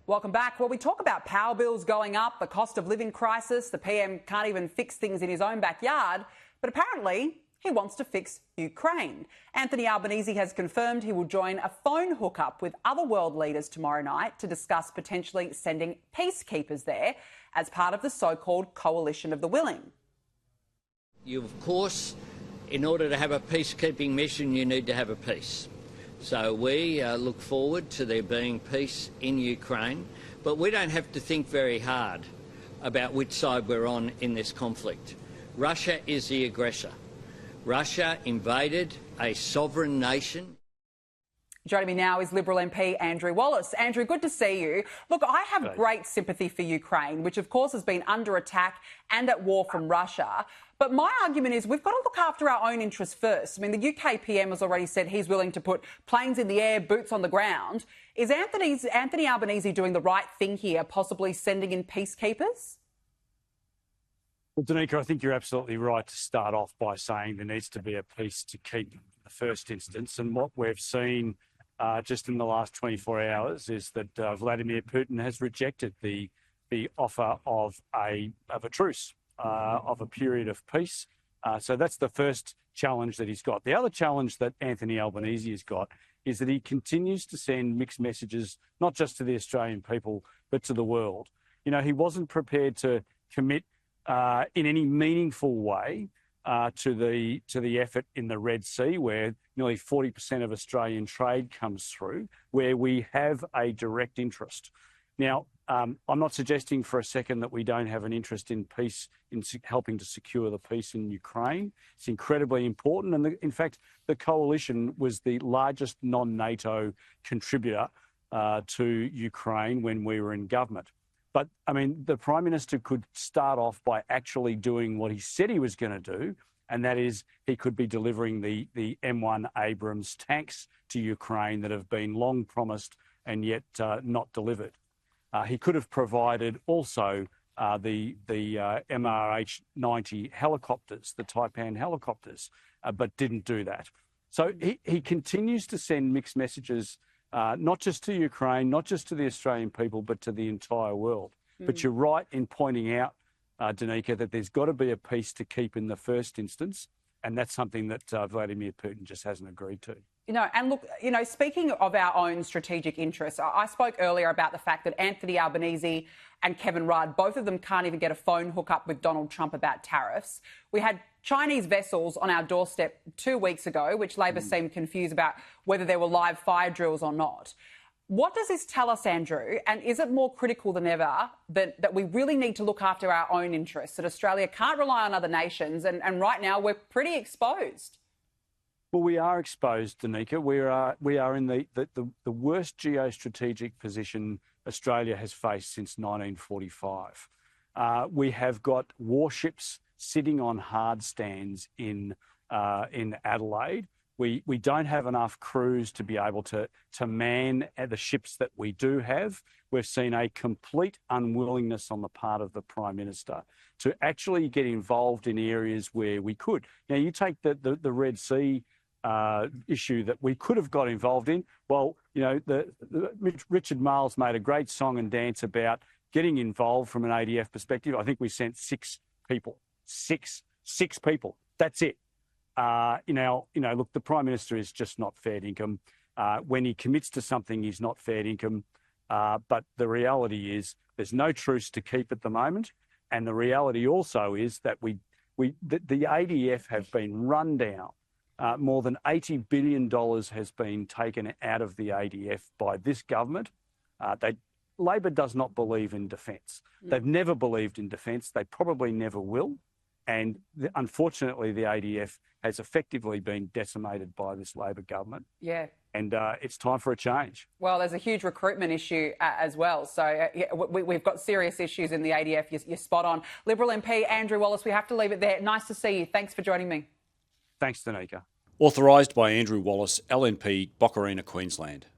Welcome back. Well, we talk about power bills going up, the cost of living crisis. The PM can't even fix things in his own backyard, but apparently he wants to fix Ukraine. Anthony Albanese has confirmed he will join a phone hookup with other world leaders tomorrow night to discuss potentially sending peacekeepers there as part of the so-called coalition of the willing. You, of course, in order to have a peacekeeping mission, you need to have a peace. So we look forward to there being peace in Ukraine, but we don't have to think very hard about which side we're on in this conflict. Russia is the aggressor. Russia invaded a sovereign nation. Joining me now is Liberal MP Andrew Wallace. Andrew, good to see you. Look, I have great sympathy for Ukraine, which of course has been under attack and at war from Russia. But my argument is we've got to look after our own interests first. I mean, the UK PM has already said he's willing to put planes in the air, boots on the ground. Is Anthony Albanese doing the right thing here, possibly sending in peacekeepers? Well, Danica, I think you're absolutely right to start off by saying there needs to be a peace to keep in the first instance. And what we've seen just in the last 24 hours is that Vladimir Putin has rejected the offer of a truce, of a period of peace. So that's the first challenge that he's got. The other challenge that Anthony Albanese has got is that he continues to send mixed messages, not just to the Australian people, but to the world. You know, he wasn't prepared to commit in any meaningful way to the effort in the Red Sea, where nearly 40% of Australian trade comes through, where we have a direct interest. Now, I'm not suggesting for a second that we don't have an interest in peace, in helping to secure the peace in Ukraine. It's incredibly important. And in fact, the coalition was the largest non-NATO contributor to Ukraine when we were in government. But, I mean, the Prime Minister could start off by actually doing what he said he was going to do, and that is he could be delivering the M1 Abrams tanks to Ukraine that have been long promised and yet not delivered. He could have provided also the MRH-90 helicopters, the Taipan helicopters, but didn't do that. So he continues to send mixed messages, not just to Ukraine, not just to the Australian people, but to the entire world. But you're right in pointing out, Danica, that there's got to be a peace to keep in the first instance, and that's something that Vladimir Putin just hasn't agreed to. You know, and look, you know, speaking of our own strategic interests, I spoke earlier about the fact that Anthony Albanese and Kevin Rudd, both of them can't even get a phone hookup with Donald Trump about tariffs. We had Chinese vessels on our doorstep 2 weeks ago, which Labor seemed confused about whether there were live fire drills or not. What does this tell us, Andrew? And is it more critical than ever that we really need to look after our own interests, that Australia can't rely on other nations, and right now we're pretty exposed? Well, we are exposed, Danica. We are in the worst geostrategic position Australia has faced since 1945. We have got warships sitting on hard stands in Adelaide. We don't have enough crews to be able to man the ships that we do have. We've seen a complete unwillingness on the part of the Prime Minister to actually get involved in areas where we could. Now, you take the Red Sea issue that we could have got involved in. Well, you know, Richard Marles made a great song and dance about getting involved from an ADF perspective. I think we sent 6 people. Six people. That's it. Look, the Prime Minister is just not fair income. When he commits to something, he's not fair income. But the reality is there's no truce to keep at the moment. And the reality also is that the ADF have been run down. More than $80 billion has been taken out of the ADF by this government. Labor does not believe in defence. They've never believed in defence. They probably never will. And unfortunately, the ADF has effectively been decimated by this Labor government. Yeah. And it's time for a change. Well, there's a huge recruitment issue as well. So we've got serious issues in the ADF. You're spot on. Liberal MP Andrew Wallace, we have to leave it there. Nice to see you. Thanks for joining me. Thanks, Danica. Authorised by Andrew Wallace, LNP, Boccarina, Queensland.